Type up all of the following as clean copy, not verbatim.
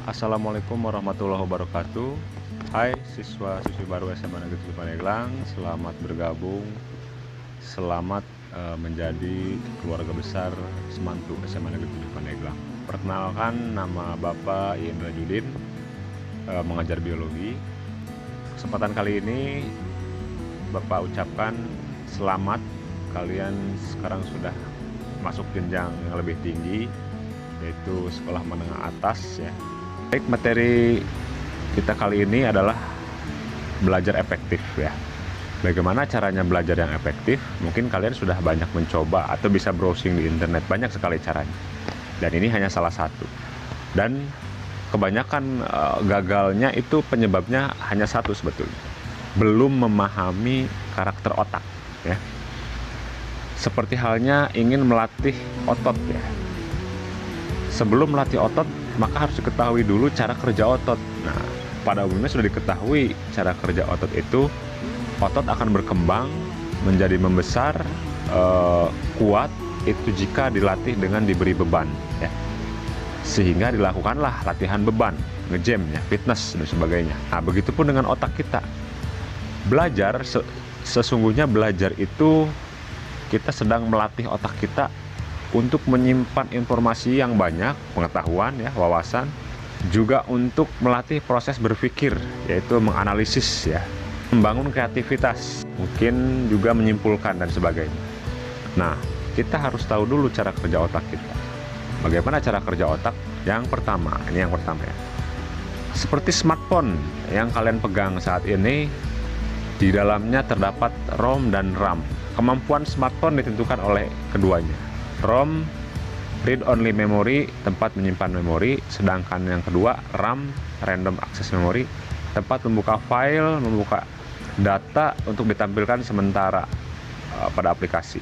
Assalamualaikum warahmatullahi wabarakatuh. Hai siswa-siswi baru SMA Negeri 7 Pandeglang, selamat bergabung, selamat menjadi keluarga besar Semantu SMA Negeri 7 Pandeglang. Perkenalkan, nama Bapak Indra Judin, mengajar biologi. Kesempatan kali ini Bapak ucapkan selamat, kalian sekarang sudah masuk jenjang yang lebih tinggi, yaitu sekolah menengah atas ya. Baik, materi kita kali ini adalah belajar efektif ya. Bagaimana caranya belajar yang efektif? Mungkin kalian sudah banyak mencoba atau bisa browsing di internet, banyak sekali caranya. Dan ini hanya salah satu. Dan kebanyakan gagalnya itu penyebabnya hanya satu sebetulnya. Belum memahami karakter otak ya. Seperti halnya ingin melatih otot ya. Sebelum melatih otot, maka harus diketahui dulu cara kerja otot. Nah, pada umumnya sudah diketahui cara kerja otot itu, otot akan berkembang menjadi membesar, kuat itu jika dilatih dengan diberi beban ya. Sehingga dilakukanlah latihan beban, nge-gym ya, fitness dan sebagainya. Nah, begitupun dengan otak kita. Belajar, sesungguhnya belajar itu kita sedang melatih otak kita untuk menyimpan informasi yang banyak, pengetahuan ya, wawasan, juga untuk melatih proses berpikir, yaitu menganalisis ya, membangun kreativitas, mungkin juga menyimpulkan dan sebagainya. Nah, kita harus tahu dulu cara kerja otak kita. Bagaimana cara kerja otak? Yang pertama, ini yang pertama ya. Seperti smartphone yang kalian pegang saat ini, di dalamnya terdapat ROM dan RAM. Kemampuan smartphone ditentukan oleh keduanya. ROM, read only memory, tempat menyimpan memori, sedangkan yang kedua RAM, random access memory, tempat membuka file, membuka data untuk ditampilkan sementara pada aplikasi.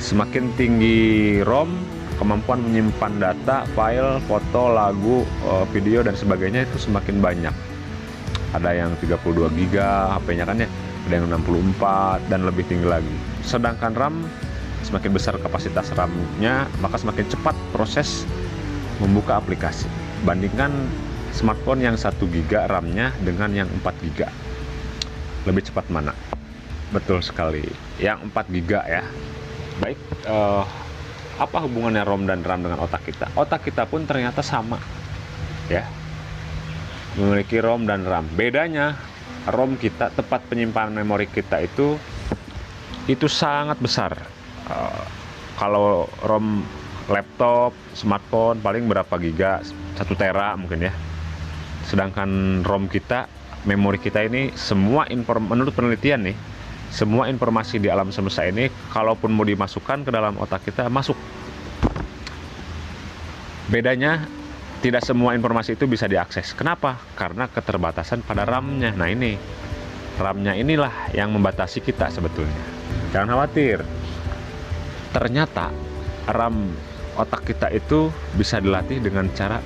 Semakin tinggi ROM, kemampuan menyimpan data, file, foto, lagu, video dan sebagainya itu semakin banyak. Ada yang 32 GB HP-nya kan ya, ada yang 64 dan lebih tinggi lagi. Sedangkan RAM, semakin besar kapasitas RAM-nya, maka semakin cepat proses membuka aplikasi. Bandingkan smartphone yang 1 GB RAM-nya dengan yang 4 GB. Lebih cepat mana? Betul sekali, yang 4 GB ya. Baik, apa hubungannya ROM dan RAM dengan otak kita? Otak kita pun ternyata sama ya, memiliki ROM dan RAM. Bedanya, ROM kita, tempat penyimpanan memori kita itu sangat besar. Kalau ROM laptop, smartphone paling berapa giga, 1 tera mungkin ya. Sedangkan ROM kita, memori kita ini, semua menurut penelitian nih, semua informasi di alam semesta ini kalaupun mau dimasukkan ke dalam otak kita, masuk. Bedanya, tidak semua informasi itu bisa diakses. Kenapa? Karena keterbatasan pada RAM-nya. Nah, ini RAM-nya inilah yang membatasi kita sebetulnya. Jangan khawatir. Ternyata RAM otak kita itu bisa dilatih dengan cara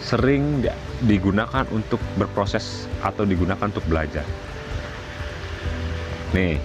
sering digunakan untuk berproses atau digunakan untuk belajar. Nih,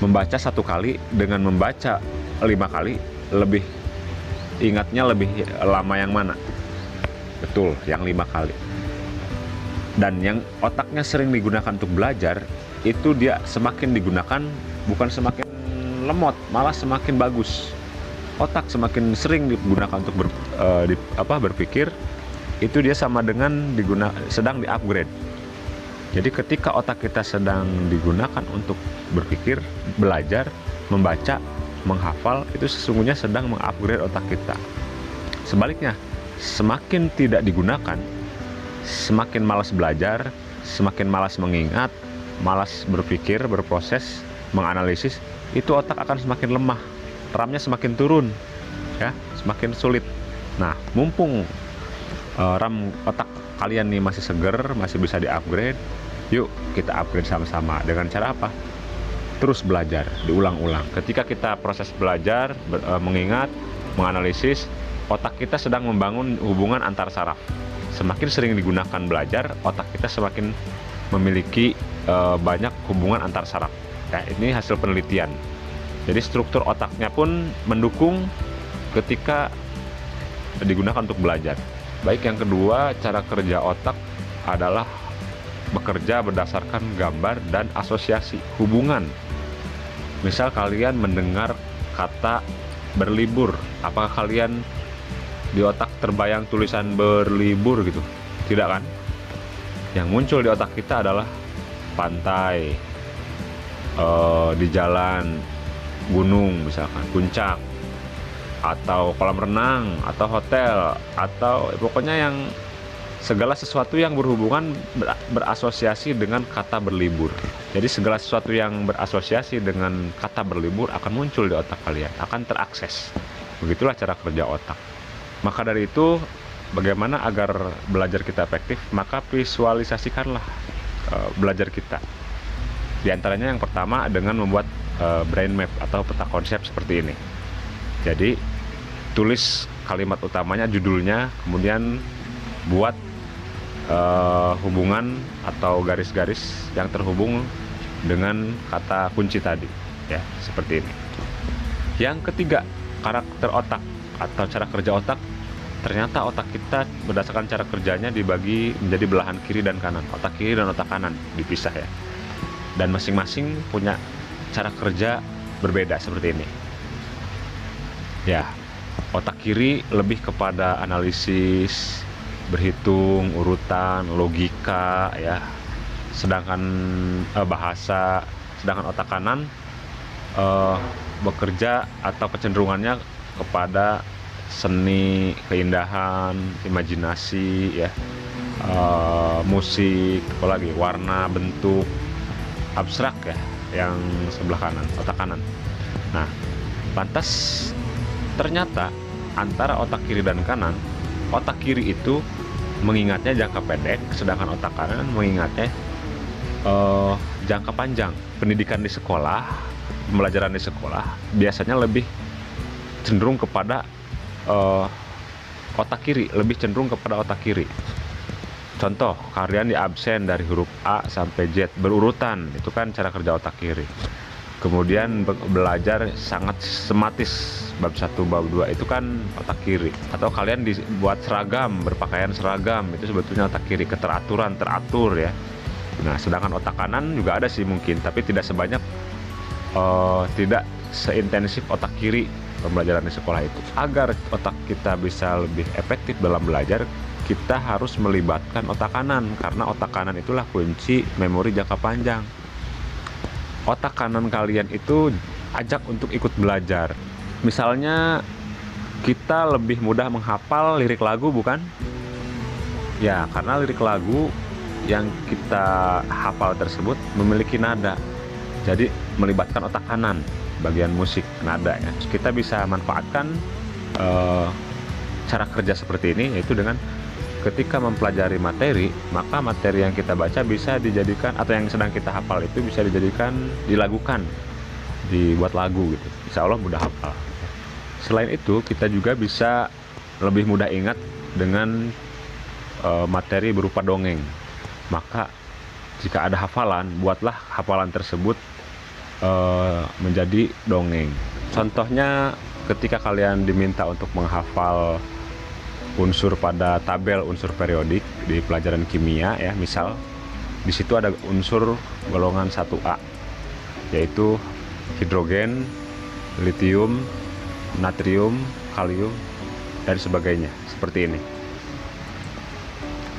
membaca 1 kali dengan membaca 5 kali, lebih ingatnya lebih lama yang mana? Betul, yang 5 kali. Dan yang otaknya sering digunakan untuk belajar, itu dia semakin digunakan, bukan semakin lemot, malah semakin bagus. Otak semakin sering digunakan untuk berpikir, itu dia sama dengan sedang di-upgrade. Jadi ketika otak kita sedang digunakan untuk berpikir, belajar, membaca, menghafal, itu sesungguhnya sedang mengupgrade otak kita. Sebaliknya, semakin tidak digunakan, semakin malas belajar, semakin malas mengingat, malas berpikir, berproses, menganalisis, itu otak akan semakin lemah, RAM-nya semakin turun ya, semakin sulit. Nah, mumpung RAM otak kalian nih masih seger, masih bisa di-upgrade, yuk kita upgrade sama-sama. Dengan cara apa? Terus belajar, diulang-ulang. Ketika kita proses belajar, mengingat, menganalisis, otak kita sedang membangun hubungan antar saraf. Semakin sering digunakan belajar, otak kita semakin memiliki banyak hubungan antar saraf. Ya, ini hasil penelitian. Jadi struktur otaknya pun mendukung ketika digunakan untuk belajar. Baik, yang kedua, cara kerja otak adalah bekerja berdasarkan gambar dan asosiasi hubungan. Misal kalian mendengar kata berlibur, apakah kalian di otak terbayang tulisan berlibur gitu? Tidak kan? Yang muncul di otak kita adalah pantai, di jalan, gunung misalkan, puncak, atau kolam renang, atau hotel, atau pokoknya yang segala sesuatu yang berhubungan berasosiasi dengan kata berlibur. Jadi segala sesuatu yang berasosiasi dengan kata berlibur akan muncul di otak kalian, akan terakses. Begitulah cara kerja otak. Maka dari itu, bagaimana agar belajar kita efektif? Maka visualisasikanlah belajar kita. Di antaranya yang pertama dengan membuat brain map atau peta konsep seperti ini. Jadi tulis kalimat utamanya, judulnya, kemudian buat hubungan atau garis-garis yang terhubung dengan kata kunci tadi, ya, seperti ini. Yang ketiga, karakter otak atau cara kerja otak. Ternyata otak kita berdasarkan cara kerjanya dibagi menjadi belahan kiri dan kanan, otak kiri dan otak kanan dipisah ya, dan masing-masing punya cara kerja berbeda seperti ini. Ya, otak kiri lebih kepada analisis, berhitung, urutan, logika ya. Sedangkan bahasa, sedangkan otak kanan bekerja atau kecenderungannya kepada seni, keindahan, imajinasi ya, musik, apalagi warna, bentuk, abstrak ya, yang sebelah kanan, otak kanan. Nah, lantas ternyata antara otak kiri dan kanan, otak kiri itu mengingatnya jangka pendek, sedangkan otak kanan mengingatnya jangka panjang. Pendidikan di sekolah, pembelajaran di sekolah biasanya lebih cenderung kepada otak kiri, lebih cenderung kepada otak kiri. Contoh, kalian di absen dari huruf A sampai Z berurutan, itu kan cara kerja otak kiri. Kemudian belajar sangat sistematis, bab 1, bab 2 itu kan otak kiri. Atau kalian dibuat seragam, berpakaian seragam, itu sebetulnya otak kiri, keteraturan, teratur ya. Nah, sedangkan otak kanan juga ada sih mungkin, tapi tidak sebanyak, tidak seintensif otak kiri pembelajaran di sekolah itu. Agar otak kita bisa lebih efektif dalam belajar, kita harus melibatkan otak kanan, karena otak kanan itulah kunci memori jangka panjang. Otak kanan kalian itu ajak untuk ikut belajar. Misalnya kita lebih mudah menghafal lirik lagu, bukan? Ya, karena lirik lagu yang kita hafal tersebut memiliki nada. Jadi melibatkan otak kanan, bagian musik, nada ya. Kita bisa manfaatkan cara kerja seperti ini, yaitu dengan ketika mempelajari materi, maka materi yang kita baca bisa dijadikan, atau yang sedang kita hafal itu bisa dijadikan, dilagukan, dibuat lagu gitu. Insya Allah mudah hafal. Selain itu, kita juga bisa lebih mudah ingat dengan materi berupa dongeng. Maka jika ada hafalan, buatlah hafalan tersebut menjadi dongeng. Contohnya ketika kalian diminta untuk menghafal unsur pada tabel unsur periodik di pelajaran kimia ya, misal di situ ada unsur golongan 1A, yaitu hidrogen, litium, natrium, kalium, dan sebagainya, seperti ini.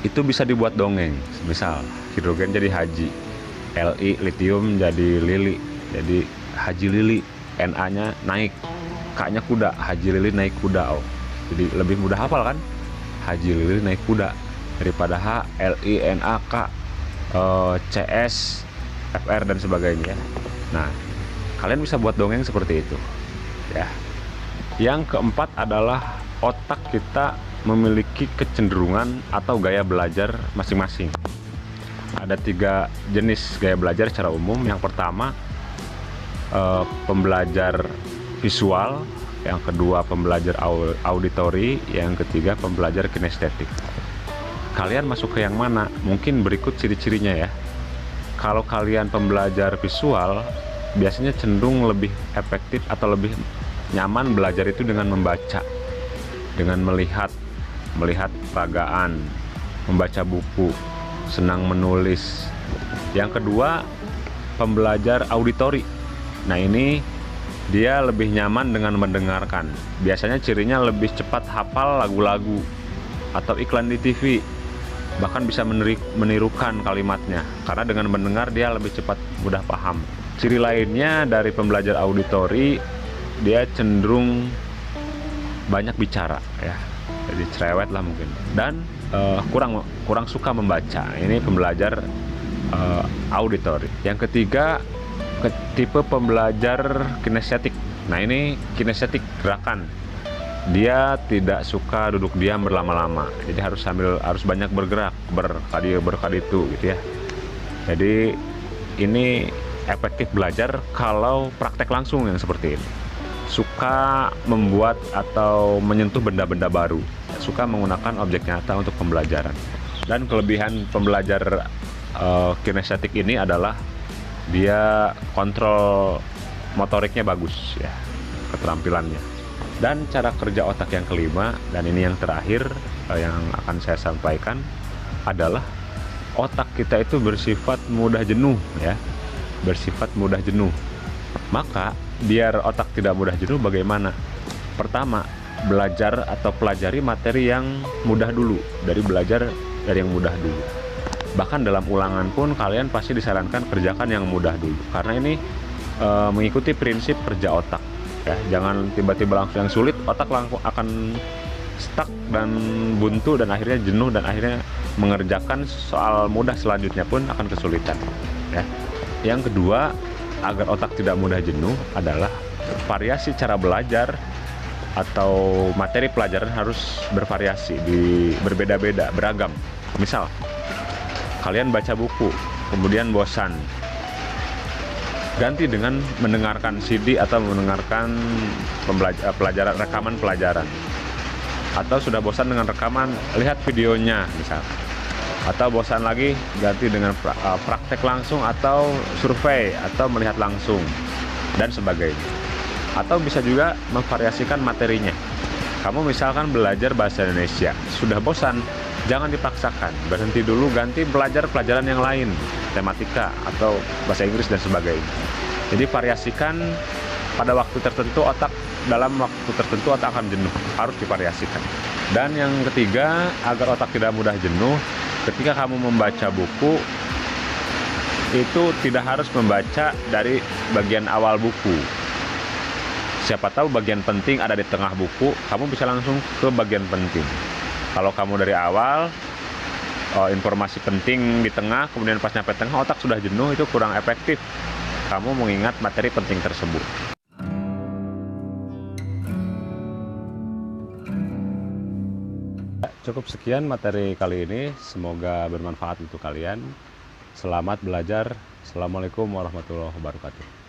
Itu bisa dibuat dongeng. Misal hidrogen jadi Haji, Li, litium jadi Lili, jadi Haji Lili, Na-nya naik, K-nya kuda, Haji Lili naik kuda. Oh, jadi lebih mudah hafal kan? Haji Lili naik kuda daripada H, Li, Na, K, CS, FR dan sebagainya. Nah, kalian bisa buat dongeng seperti itu ya. Yang keempat adalah otak kita memiliki kecenderungan atau gaya belajar masing-masing. Ada 3 jenis gaya belajar secara umum. Yang pertama, pembelajar visual, yang kedua pembelajar auditori, yang ketiga pembelajar kinestetik. Kalian masuk ke yang mana? Mungkin berikut ciri-cirinya ya. Kalau kalian pembelajar visual, biasanya cenderung lebih efektif atau lebih nyaman belajar itu dengan membaca, dengan melihat melihat peragaan, membaca buku, senang menulis. Yang kedua, pembelajar auditori. Nah, ini dia lebih nyaman dengan mendengarkan. Biasanya cirinya lebih cepat hafal lagu-lagu atau iklan di TV. Bahkan bisa menirukan kalimatnya, karena dengan mendengar dia lebih cepat mudah paham. Ciri lainnya dari pembelajar auditori, dia cenderung banyak bicara ya, jadi cerewet lah mungkin, dan kurang suka membaca. Ini pembelajar auditori. Yang ketiga, tipe pembelajar kinestetik. Nah, ini kinestetik, gerakan. Dia tidak suka duduk diam berlama-lama, jadi harus banyak bergerak, berkali itu gitu ya. Jadi ini efektif belajar kalau praktek langsung yang seperti ini. Suka membuat atau menyentuh benda-benda baru, suka menggunakan objek nyata untuk pembelajaran. Dan kelebihan pembelajar kinestetik ini adalah dia kontrol motoriknya bagus ya, keterampilannya. Dan cara kerja otak yang kelima, dan ini yang terakhir yang akan saya sampaikan, adalah otak kita itu bersifat mudah jenuh ya, bersifat mudah jenuh. Maka biar otak tidak mudah jenuh, bagaimana? Pertama, belajar atau pelajari materi yang mudah dulu, belajar dari yang mudah dulu. Bahkan dalam ulangan pun kalian pasti disarankan kerjakan yang mudah dulu, karena ini mengikuti prinsip kerja otak ya. Jangan tiba-tiba langsung yang sulit, otak langsung akan stuck dan buntu, dan akhirnya jenuh, dan akhirnya mengerjakan soal mudah selanjutnya pun akan kesulitan ya. Yang kedua, agar otak tidak mudah jenuh adalah variasi cara belajar atau materi pelajaran harus bervariasi, berbeda-beda, beragam. Misal kalian baca buku kemudian bosan, ganti dengan mendengarkan CD atau mendengarkan rekaman pelajaran. Atau sudah bosan dengan rekaman, lihat videonya misal. Atau bosan lagi, ganti dengan praktek langsung atau survei atau melihat langsung dan sebagainya. Atau bisa juga memvariasikan materinya. Kamu misalkan belajar bahasa Indonesia, sudah bosan, jangan dipaksakan, berhenti dulu, ganti belajar pelajaran yang lain, tematika atau bahasa Inggris dan sebagainya. Jadi variasikan pada waktu tertentu, dalam waktu tertentu otak akan jenuh, harus divariasikan. Dan yang ketiga, agar otak tidak mudah jenuh, ketika kamu membaca buku, itu tidak harus membaca dari bagian awal buku. Siapa tahu bagian penting ada di tengah buku, kamu bisa langsung ke bagian penting. Kalau kamu dari awal, informasi penting di tengah, kemudian pas nyampe tengah otak sudah jenuh, itu kurang efektif kamu mengingat materi penting tersebut. Cukup sekian materi kali ini, semoga bermanfaat untuk kalian. Selamat belajar. Assalamualaikum warahmatullahi wabarakatuh.